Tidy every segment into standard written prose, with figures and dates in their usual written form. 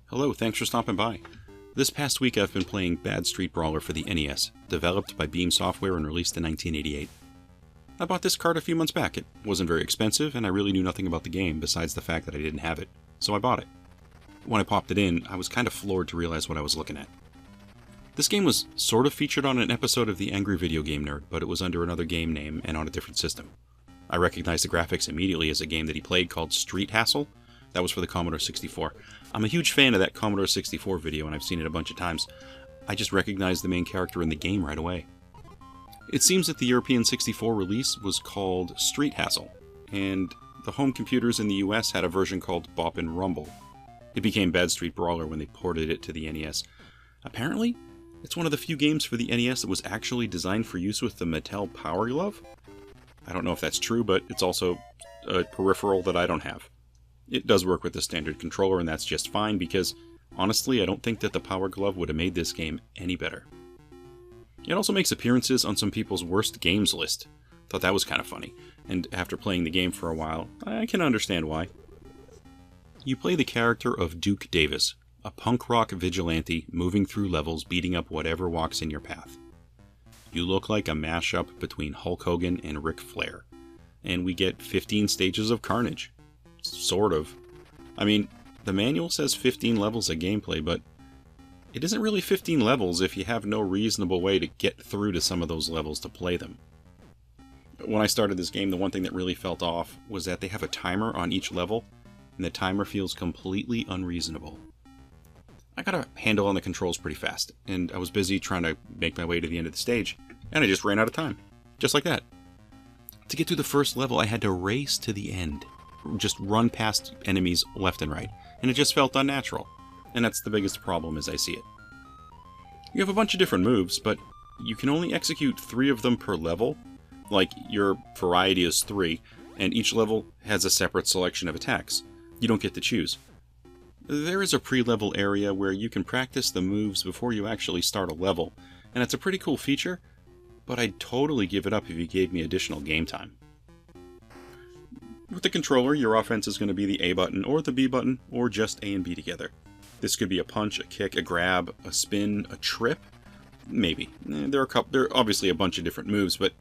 Hello, thanks for stopping by. This past week I've been playing Bad Street Brawler for the NES, developed by Beam Software and released in 1988. I bought this card a few months back. It wasn't very expensive, and I really knew nothing about the game besides the fact that I didn't have it, so I bought it. When I popped it in, I was kind of floored to realize what I was looking at. This game was sort of featured on an episode of The Angry Video Game Nerd, but it was under another game name and on a different system. I recognized the graphics immediately as a game that he played called Street Hassle. That was for the Commodore 64. I'm a huge fan of that Commodore 64 video, and I've seen it a bunch of times. I just recognized the main character in the game right away. It seems that the European 64 release was called Street Hassle, and the home computers in the US had a version called Bop and Rumble. It became Bad Street Brawler when they ported it to the NES. Apparently, it's one of the few games for the NES that was actually designed for use with the Mattel Power Glove. I don't know if that's true, but it's also a peripheral that I don't have. It does work with the standard controller, and that's just fine because, honestly, I don't think that the Power Glove would have made this game any better. It also makes appearances on some people's worst games list. Thought that was kind of funny, and after playing the game for a while, I can understand why. You play the character of Duke Davis, a punk rock vigilante moving through levels beating up whatever walks in your path. You look like a mashup between Hulk Hogan and Ric Flair, and we get 15 stages of carnage. Sort of. I mean, the manual says 15 levels of gameplay, but it isn't really 15 levels if you have no reasonable way to get through to some of those levels to play them. When I started this game, the one thing that really felt off was that they have a timer on each level, and the timer feels completely unreasonable. I got a handle on the controls pretty fast, and I was busy trying to make my way to the end of the stage, and I just ran out of time. Just like that. To get through the first level, I had to race to the end. Just run past enemies left and right, and it just felt unnatural. And that's the biggest problem as I see it. You have a bunch of different moves, but you can only execute 3 of them per level. Like, your variety is 3, and each level has a separate selection of attacks. You don't get to choose. There is a pre-level area where you can practice the moves before you actually start a level, and it's a pretty cool feature, but I'd totally give it up if you gave me additional game time. With the controller, your offense is going to be the A button or the B button, or just A and B together. This could be a punch, a kick, a grab, a spin, a trip. Maybe. There are obviously a bunch of different moves, but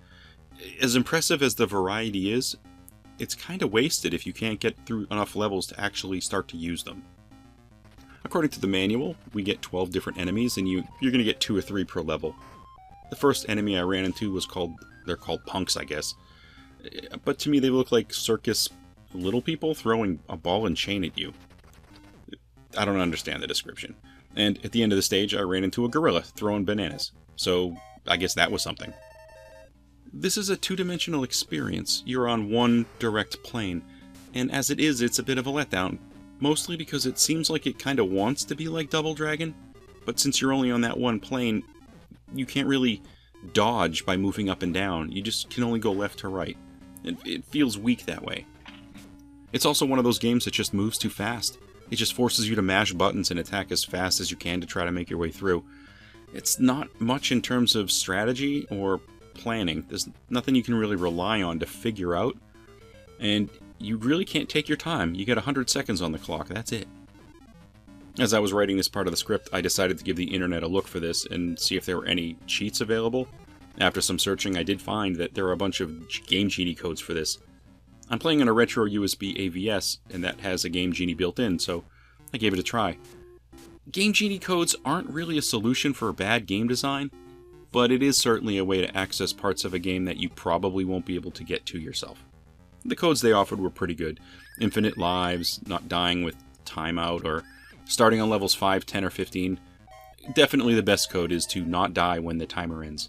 as impressive as the variety is, it's kind of wasted if you can't get through enough levels to actually start to use them. According to the manual, we get 12 different enemies, and you're going to get 2 or 3 per level. The first enemy I ran into they're called punks, I guess. But to me, they look like circus little people throwing a ball and chain at you. I don't understand the description. And at the end of the stage, I ran into a gorilla throwing bananas. So I guess that was something. This is a 2-dimensional experience. You're on one direct plane. And as it is, it's a bit of a letdown. Mostly because it seems like it kind of wants to be like Double Dragon. But since you're only on that one plane, you can't really dodge by moving up and down. You just can only go left to right. It feels weak that way. It's also one of those games that just moves too fast. It just forces you to mash buttons and attack as fast as you can to try to make your way through. It's not much in terms of strategy or planning. There's nothing you can really rely on to figure out. And you really can't take your time. You get 100 seconds on the clock. That's it. As I was writing this part of the script, I decided to give the internet a look for this and see if there were any cheats available. After some searching, I did find that there are a bunch of Game Genie codes for this. I'm playing on a retro USB AVS, and that has a Game Genie built in, so I gave it a try. Game Genie codes aren't really a solution for bad game design, but it is certainly a way to access parts of a game that you probably won't be able to get to yourself. The codes they offered were pretty good. Infinite lives, not dying with timeout, or starting on levels 5, 10, or 15. Definitely the best code is to not die when the timer ends.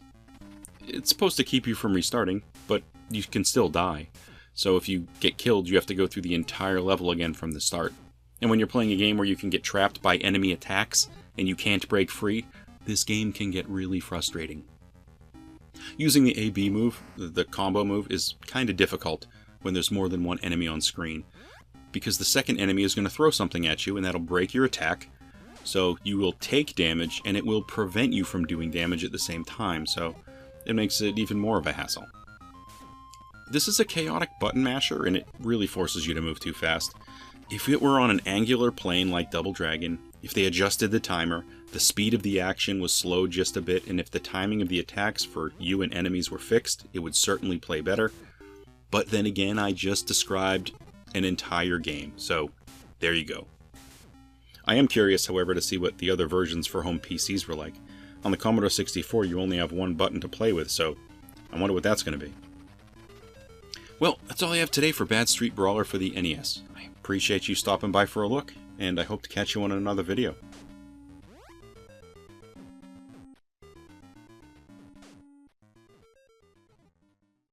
It's supposed to keep you from restarting, but you can still die. So if you get killed, you have to go through the entire level again from the start. And when you're playing a game where you can get trapped by enemy attacks and you can't break free, this game can get really frustrating. Using the AB move, the combo move, is kind of difficult when there's more than one enemy on screen, because the second enemy is going to throw something at you and that'll break your attack, so you will take damage and it will prevent you from doing damage at the same time, so it makes it even more of a hassle. This is a chaotic button masher, and it really forces you to move too fast. If it were on an angular plane like Double Dragon, if they adjusted the timer, the speed of the action was slowed just a bit, and if the timing of the attacks for you and enemies were fixed, it would certainly play better. But then again, I just described an entire game, so there you go. I am curious, however, to see what the other versions for home PCs were like. On the Commodore 64, you only have one button to play with, so I wonder what that's going to be. Well, that's all I have today for Bad Street Brawler for the NES. I appreciate you stopping by for a look, and I hope to catch you on another video.